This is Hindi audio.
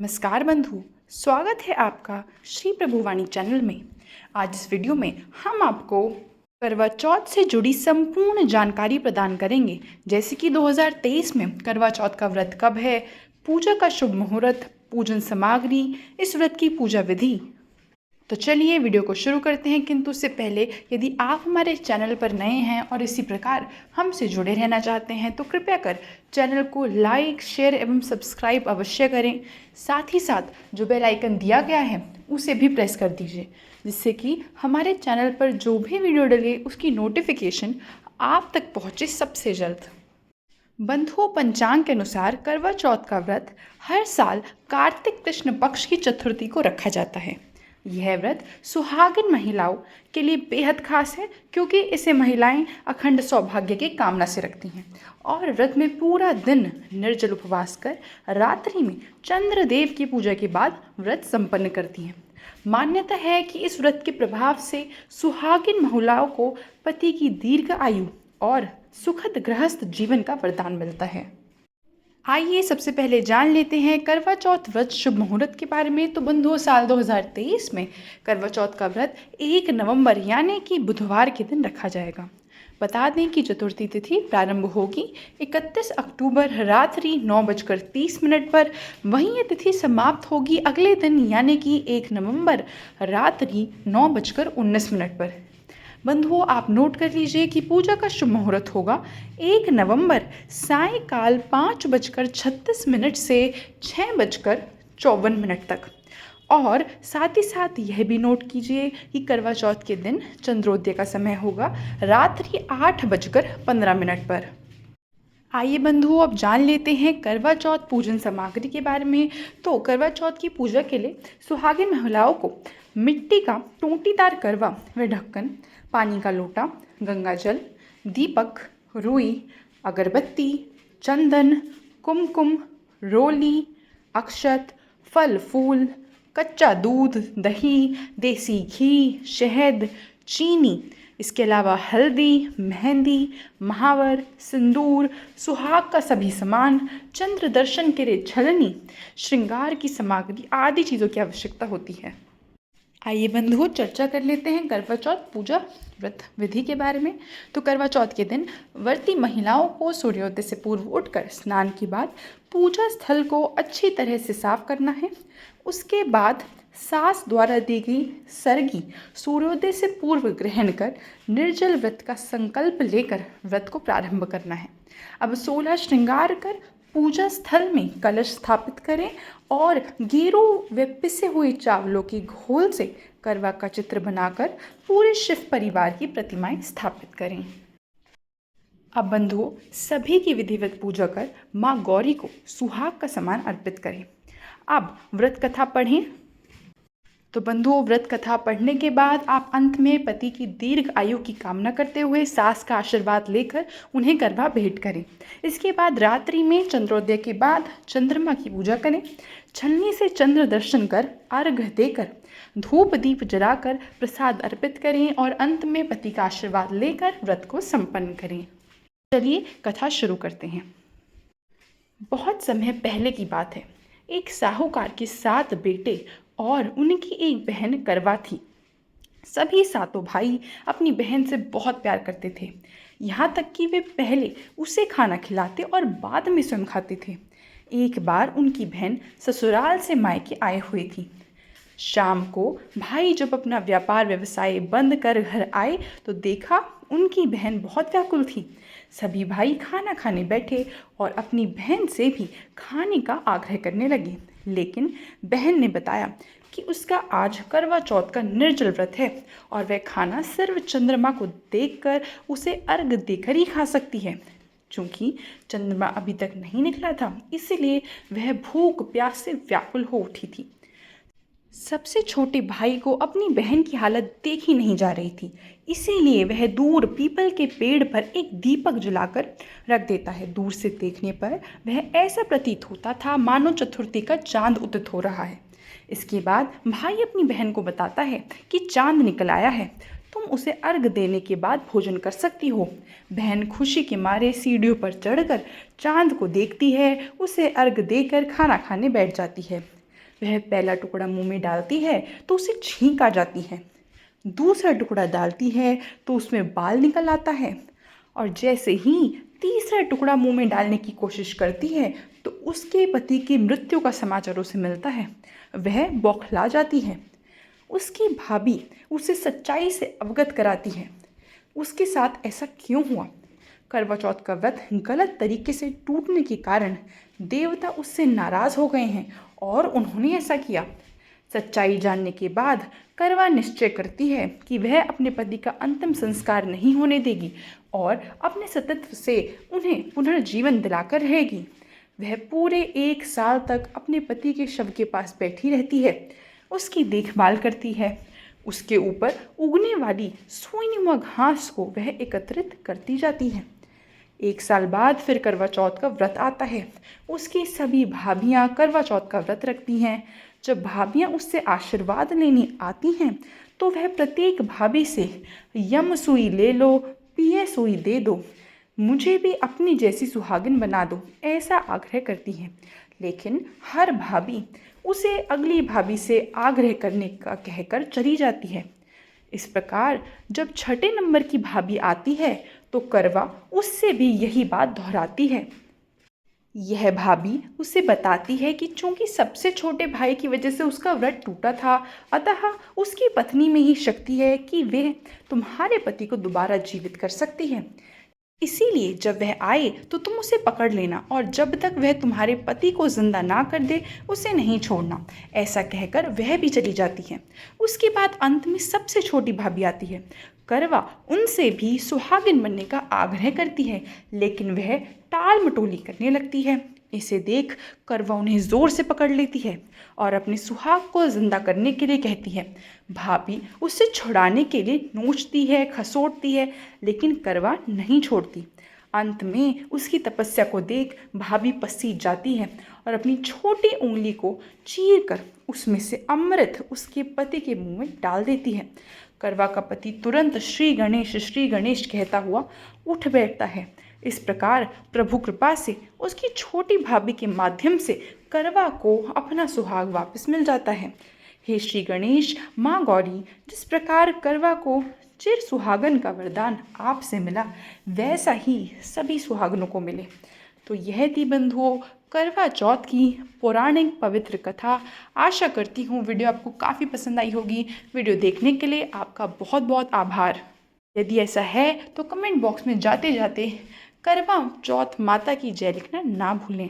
नमस्कार बंधु, स्वागत है आपका श्री प्रभुवाणी चैनल में। आज इस वीडियो में हम आपको करवा चौथ से जुड़ी संपूर्ण जानकारी प्रदान करेंगे, जैसे कि 2023 में करवा चौथ का व्रत कब है, पूजा का शुभ मुहूर्त, पूजन सामग्री, इस व्रत की पूजा विधि। तो चलिए वीडियो को शुरू करते हैं, किंतु उससे पहले यदि आप हमारे चैनल पर नए हैं और इसी प्रकार हमसे जुड़े रहना चाहते हैं तो कृपया कर चैनल को लाइक, शेयर एवं सब्सक्राइब अवश्य करें। साथ ही साथ जो बेल आइकन दिया गया है उसे भी प्रेस कर दीजिए, जिससे कि हमारे चैनल पर जो भी वीडियो डले उसकी नोटिफिकेशन आप तक पहुँचे सबसे जल्द। बंधुओं, पंचांग के अनुसार करवा चौथ का व्रत हर साल कार्तिक कृष्ण पक्ष की चतुर्थी को रखा जाता है। यह व्रत सुहागिन महिलाओं के लिए बेहद खास है, क्योंकि इसे महिलाएं अखंड सौभाग्य की कामना से रखती हैं और व्रत में पूरा दिन निर्जल उपवास कर रात्रि में चंद्रदेव की पूजा के बाद व्रत संपन्न करती हैं। मान्यता है कि इस व्रत के प्रभाव से सुहागिन महिलाओं को पति की दीर्घ आयु और सुखद गृहस्थ जीवन का वरदान मिलता है। आइए सबसे पहले जान लेते हैं करवा चौथ व्रत शुभ मुहूर्त के बारे में। तो बंधुओं, साल 2023 में करवा चौथ का व्रत 1 नवंबर यानी कि बुधवार के दिन रखा जाएगा। बता दें कि चतुर्थी तिथि प्रारंभ होगी 31 अक्टूबर रात्रि 9:30 पर। वहीं ये तिथि समाप्त होगी अगले दिन यानी कि 1 नवंबर रात्रि 9:19 पर। बंधुओं, आप नोट कर लीजिए कि पूजा का शुभ मुहूर्त होगा 1 नवंबर सायंकाल 5:36 से 6:54 तक। और साथ ही साथ यह भी नोट कीजिए कि करवा चौथ के दिन चंद्रोदय का समय होगा रात्रि 8:15 पर। आइए बंधुओं, अब जान लेते हैं करवा चौथ पूजन सामग्री के बारे में। तो करवा चौथ की पूजा के लिए सुहागिन महिलाओं को मिट्टी का टोंटीदार करवा व ढक्कन, पानी का लोटा, गंगा जल, दीपक, रुई, अगरबत्ती, चंदन, कुमकुम, रोली, अक्षत, फल फूल, कच्चा दूध, दही, देसी घी, शहद, चीनी, इसके अलावा हल्दी, मेहंदी, महावर, सिंदूर, सुहाग का सभी सामान, चंद्र दर्शन के लिए छलनी, श्रृंगार की सामग्री आदि चीज़ों की आवश्यकता होती है। आइए बंधुओं, चर्चा कर लेते हैं करवा चौथ पूजा व्रत विधि के बारे में। तो करवा चौथ के दिन व्रती महिलाओं को सूर्योदय से पूर्व उठकर स्नान के बाद पूजा स्थल को अच्छी तरह से साफ करना है। उसके बाद सास द्वारा दी गई सरगी सूर्योदय से पूर्व ग्रहण कर निर्जल व्रत का संकल्प लेकर व्रत को प्रारंभ करना है। अब 16 श्रृंगार कर पूजा स्थल में कलश स्थापित करें और गेरू व पिसे हुए चावलों की घोल से करवा का चित्र बनाकर पूरे शिव परिवार की प्रतिमाएं स्थापित करें। अब बंधुओं, सभी की विधिवत पूजा कर माँ गौरी को सुहाग का सामान अर्पित करें। अब व्रत कथा पढ़ें। तो बंधुओं, व्रत कथा पढ़ने के बाद आप अंत में पति की दीर्घ आयु की कामना करते हुए सास का आशीर्वाद लेकर उन्हें करवा भेंट करें। इसके बाद रात्रि में चंद्रोदय के बाद चंद्रमा की पूजा करें। छलनी से चंद्र दर्शन कर अर्घ्य देकर धूप दीप जलाकर प्रसाद अर्पित करें और अंत में पति का आशीर्वाद लेकर व्रत को संपन्न करें। चलिए कथा शुरू करते हैं। बहुत समय पहले की बात है। एक साहूकार के 7 बेटे और उनकी एक बहन करवा थी। सभी 7 भाई अपनी बहन से बहुत प्यार करते थे, यहाँ तक कि वे पहले उसे खाना खिलाते और बाद में स्वयं खाते थे। एक बार उनकी बहन ससुराल से मायके आए हुई थी। शाम को भाई जब अपना व्यापार व्यवसाय बंद कर घर आए तो देखा उनकी बहन बहुत व्याकुल थी। सभी भाई खाना खाने बैठे और अपनी बहन से भी खाने का आग्रह करने लगे, लेकिन बहन ने बताया कि उसका आज करवा चौथ का निर्जल व्रत है और वह खाना सिर्फ चंद्रमा को देखकर उसे अर्घ देकर ही खा सकती है। चूँकि चंद्रमा अभी तक नहीं निकला था, इसलिए वह भूख प्यास से व्याकुल हो उठी थी। सबसे छोटे भाई को अपनी बहन की हालत देखी नहीं जा रही थी, इसीलिए वह दूर पीपल के पेड़ पर एक दीपक जलाकर रख देता है। दूर से देखने पर वह ऐसा प्रतीत होता था मानो चतुर्थी का चांद उदित हो रहा है। इसके बाद भाई अपनी बहन को बताता है कि चांद निकल आया है, तुम उसे अर्घ देने के बाद भोजन कर सकती हो। बहन खुशी के मारे सीढ़ियों पर चढ़कर चांद को देखती है, उसे अर्घ देकर खाना खाने बैठ जाती है। वह पहला टुकड़ा मुंह में डालती है तो उसे छींक आ जाती है। दूसरा टुकड़ा डालती है तो उसमें बाल निकल आता है, और जैसे ही तीसरा टुकड़ा मुंह में डालने की कोशिश करती है तो उसके पति की मृत्यु का समाचार उसे मिलता है। वह बौखला जाती है। उसकी भाभी उसे सच्चाई से अवगत कराती है। उसके साथ ऐसा क्यों हुआ? करवा चौथ का व्रत गलत तरीके से टूटने के कारण देवता उससे नाराज हो गए हैं और उन्होंने ऐसा किया। सच्चाई जानने के बाद करवा निश्चय करती है कि वह अपने पति का अंतिम संस्कार नहीं होने देगी और अपने सतत्व से उन्हें पुनर्जीवन दिलाकर रहेगी। वह पूरे 1 साल तक अपने पति के शव के पास बैठी रहती है, उसकी देखभाल करती है। उसके ऊपर उगने वाली सुईनुमा घास को वह एकत्रित करती जाती है। 1 साल बाद फिर करवा चौथ का व्रत आता है। उसकी सभी भाभियाँ करवा चौथ का व्रत रखती हैं। जब भाभियाँ उससे आशीर्वाद लेने आती हैं तो वह प्रत्येक भाभी से यम सुई ले लो, पिए सुई दे दो, मुझे भी अपनी जैसी सुहागिन बना दो, ऐसा आग्रह करती हैं। लेकिन हर भाभी उसे अगली भाभी से आग्रह करने का कहकर चली जाती है। इस प्रकार जब छठे नंबर की भाभी आती है तो करवा उससे भी यही बात दोहराती है। यह भाभी उसे बताती है कि चूंकि सबसे छोटे भाई की वजह से उसका व्रत टूटा था, अतः उसकी पत्नी में ही शक्ति है कि वह तुम्हारे पति को दोबारा जीवित कर सकती है। इसीलिए जब वह आए तो तुम उसे पकड़ लेना और जब तक वह तुम्हारे पति को जिंदा ना कर दे उसे नहीं छोड़ना। ऐसा कहकर वह भी चली जाती है। उसके बाद अंत में सबसे छोटी भाभी आती है। करवा उनसे भी सुहागिन बनने का आग्रह करती है, लेकिन वह टाल मटोली करने लगती है। इसे देख करवा उन्हें जोर से पकड़ लेती है और अपने सुहाग को जिंदा करने के लिए कहती है। भाभी उसे छुड़ाने के लिए नोचती है, खसोटती है, लेकिन करवा नहीं छोड़ती। अंत में उसकी तपस्या को देख भाभी पसीज जाती है और अपनी छोटी उंगली को चीर कर उसमें से अमृत उसके पति के मुंह में डाल देती है। करवा का पति तुरंत श्री गणेश कहता हुआ उठ बैठता है। इस प्रकार प्रभु कृपा से उसकी छोटी भाभी के माध्यम से करवा को अपना सुहाग वापस मिल जाता है। हे श्री गणेश, माँ गौरी, जिस प्रकार करवा को चिर सुहागन का वरदान आपसे मिला, वैसा ही सभी सुहागनों को मिले। तो यह थी बंधुओं करवा चौथ की पौराणिक पवित्र कथा। आशा करती हूँ वीडियो आपको काफ़ी पसंद आई होगी। वीडियो देखने के लिए आपका बहुत बहुत आभार। यदि ऐसा है तो कमेंट बॉक्स में जाते जाते करवा चौथ माता की जय लिखना ना भूलें।